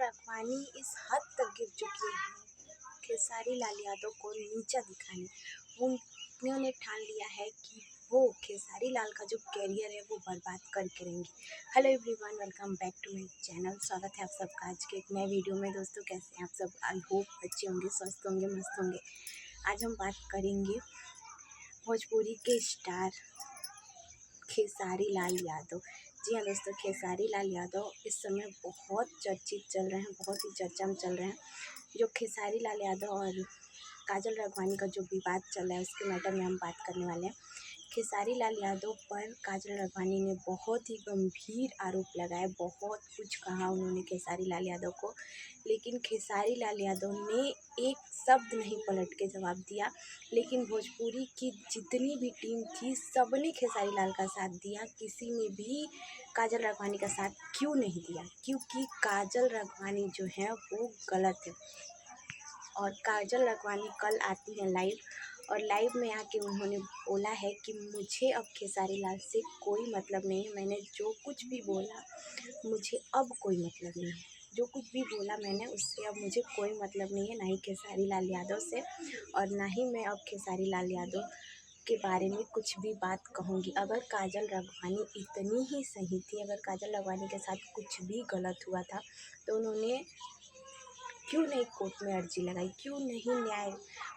रखवानी इस हद तक गिर चुकी है खेसारी लाल यादव को नीचा दिखाने। उन्होंने ठान लिया है कि वो खेसारी लाल का जो कैरियर है वो बर्बाद करके रहेंगे। Hello everyone, welcome back to my channel. स्वागत है आप सबका आज के एक नए वीडियो में। दोस्तों, कैसे हैं आप सब? आई होप अच्छे होंगे, स्वस्थ होंगे, मस्त होंगे। आज हम बात करेंगे भोजपुरी के स्टार खेसारी लाल यादव। जी हाँ दोस्तों, खेसारी लाल यादव इस समय बहुत चर्चित चल रहे हैं, बहुत ही चर्चा में चल रहे हैं। जो खेसारी लाल यादव और काजल राघवानी का जो विवाद चल रहा है उसके मैटर में हम बात करने वाले हैं। खेसारी लाल यादव पर काजल राघवानी ने बहुत ही गंभीर आरोप लगाए, बहुत कुछ कहा उन्होंने खेसारी लाल यादव को, लेकिन खेसारी लाल यादव ने एक शब्द नहीं पलट के जवाब दिया। लेकिन भोजपुरी की जितनी भी टीम थी सबने खेसारी लाल का साथ दिया, किसी ने भी काजल राघवानी का साथ क्यों नहीं दिया? क्योंकि काजल राघवानी जो है वो गलत है। और काजल राघवानी कल आती हैं लाइव, और लाइव में आके उन्होंने बोला है कि मुझे अब खेसारी लाल से कोई मतलब नहीं है। मैंने जो कुछ भी बोला मुझे अब कोई मतलब नहीं है। जो कुछ भी बोला मैंने उससे अब मुझे कोई मतलब नहीं है, ना ही खेसारी लाल यादव से, और ना ही मैं अब खेसारी लाल यादव के बारे में कुछ भी बात कहूँगी। अगर काजल राघवानी इतनी ही सही थी, अगर काजल राघवानी के साथ कुछ भी गलत हुआ था तो उन्होंने क्यों नहीं कोर्ट में अर्जी लगाई? क्यों नहीं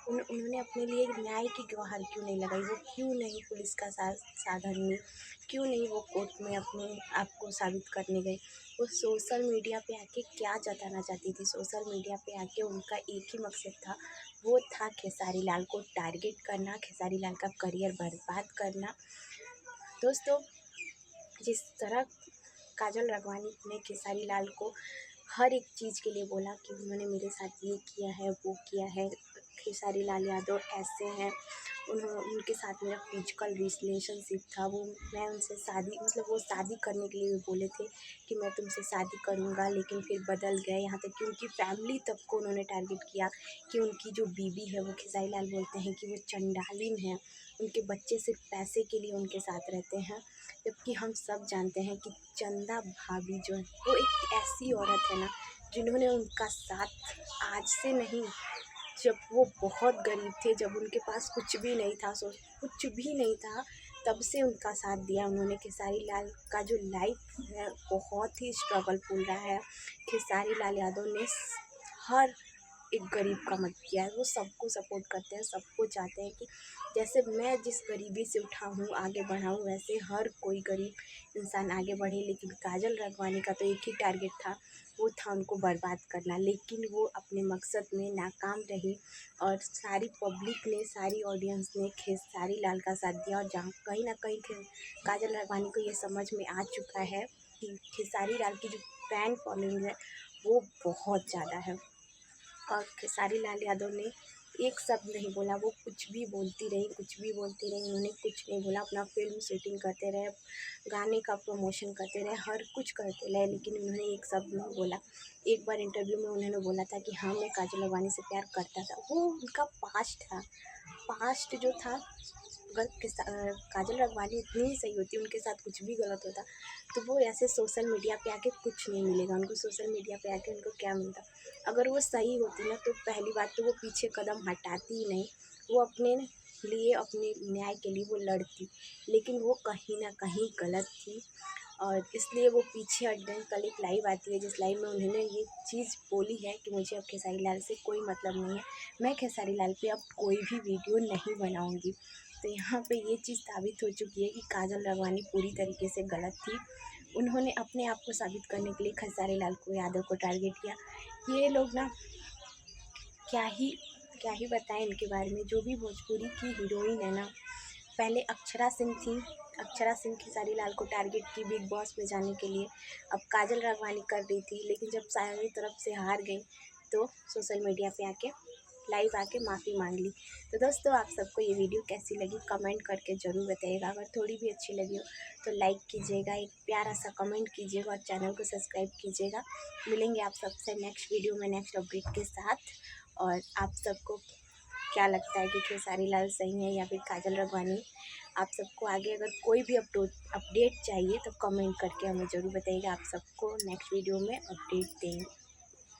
उन्होंने अपने लिए न्याय की गुहार क्यों नहीं लगाई? वो क्यों नहीं पुलिस का साधन ली? क्यों नहीं वो कोर्ट में अपने आप को साबित करने गई? वो सोशल मीडिया पे आके क्या जताना चाहती थी? सोशल मीडिया पे आके उनका एक ही मकसद था, वो था खेसारी लाल को टारगेट करना, खेसारी लाल का करियर बर्बाद करना। दोस्तों, जिस तरह काजल राघवानी ने खेसारी लाल को हर एक चीज़ के लिए बोला कि उन्होंने मेरे साथ ये किया है, वो किया है, खेसारी लाल यादव ऐसे हैं, उनके साथ मेरा फिजिकल रिलेशनशिप था, वो मैं उनसे शादी वो शादी करने के लिए भी बोले थे कि मैं तुमसे शादी करूँगा, लेकिन फिर बदल गए। यहाँ तक कि उनकी फैमिली तक को उन्होंने टारगेट किया कि उनकी जो बीवी है वो खेसारी लाल बोलते हैं कि वो चंडालिन है, उनके बच्चे सिर्फ पैसे के लिए उनके साथ रहते हैं। जबकि हम सब जानते हैं कि चंदा भाभी जो है वो एक ऐसी औरत है ना, जिन्होंने उनका साथ आज से नहीं, जब वो बहुत गरीब थे, जब उनके पास कुछ भी नहीं था, कुछ भी नहीं था, तब से उनका साथ दिया उन्होंने। खेसारी लाल का जो लाइफ है बहुत ही स्ट्रगलफुल रहा है। खेसारी लाल यादव ने हर एक गरीब का मदद किया है। वो सबको सपोर्ट करते हैं, सबको चाहते हैं कि जैसे मैं जिस गरीबी से उठा हूँ, आगे बढ़ा हूँ, वैसे हर कोई गरीब इंसान आगे बढ़े। लेकिन काजल राघवानी का तो एक ही टारगेट था, वो था उनको बर्बाद करना। लेकिन वो अपने मकसद में नाकाम रही, और सारी पब्लिक ने, सारी ऑडियंस ने खेसारी लाल का साथ दिया। और जहाँ कहीं ना कहीं काजल राघवानी को ये समझ में आ चुका है कि खेसारी लाल की जो फैन फॉलोइंग है वो बहुत ज़्यादा है। और खेसारी लाल यादव ने एक शब्द नहीं बोला, वो कुछ भी बोलती रही, कुछ भी बोलती रही, उन्होंने कुछ नहीं बोला। अपना फिल्म शूटिंग करते रहे, गाने का प्रमोशन करते रहे, हर कुछ करते रहे, लेकिन उन्होंने एक शब्द नहीं बोला। एक बार इंटरव्यू में उन्होंने बोला था कि हाँ, मैं काजल राघवानी से प्यार करता था। वो उनका पास्ट था, पास्ट जो था। अगर काजल राघवानी इतनी ही सही होती, उनके साथ कुछ भी गलत होता, तो वो ऐसे सोशल मीडिया पे आके कुछ नहीं मिलेगा उनको। सोशल मीडिया पे आके उनको क्या मिलता? अगर वो सही होती ना, तो पहली बात तो वो पीछे कदम हटाती ही नहीं, वो अपने लिए, अपने न्याय के लिए वो लड़ती। लेकिन वो कहीं ना कहीं गलत थी, और इसलिए वो पीछे हट गई। कल एक लाइव आती है, जिस लाइव में उन्होंने ये चीज़ बोली है कि मुझे अब खेसारी लाल से कोई मतलब नहीं है, मैं खेसारी लाल पे अब कोई भी वीडियो नहीं बनाऊंगी। तो यहाँ पे ये चीज़ साबित हो चुकी है कि काजल राघवानी पूरी तरीके से गलत थी। उन्होंने अपने आप को साबित करने के लिए खेसारी लाल को यादव को टारगेट किया। ये लोग ना क्या ही बताएं इनके बारे में। जो भी भोजपुरी की हीरोइन है ना, पहले अक्षरा सिंह थी, अक्षरा सिंह खेसारी लाल को टारगेट की बिग बॉस में जाने के लिए। अब काजल राघवानी कर रही थी, लेकिन जब सारी तरफ से हार गई तो सोशल मीडिया पे आके लाइव आके माफ़ी मांग ली। तो दोस्तों, आप सबको ये वीडियो कैसी लगी कमेंट करके ज़रूर बताइएगा। अगर थोड़ी भी अच्छी लगी हो तो लाइक कीजिएगा, एक प्यारा सा कमेंट कीजिएगा, और चैनल को सब्सक्राइब कीजिएगा। मिलेंगे आप सबसे नेक्स्ट वीडियो में नेक्स्ट अपडेट के साथ। और आप सबको क्या लगता है कि खेसारी लाल सही है या फिर काजल राघवानी? आप सबको आगे अगर कोई भी अपडेट चाहिए तो कमेंट करके हमें ज़रूर बताइएगा। आप सबको नेक्स्ट वीडियो में अपडेट देंगे।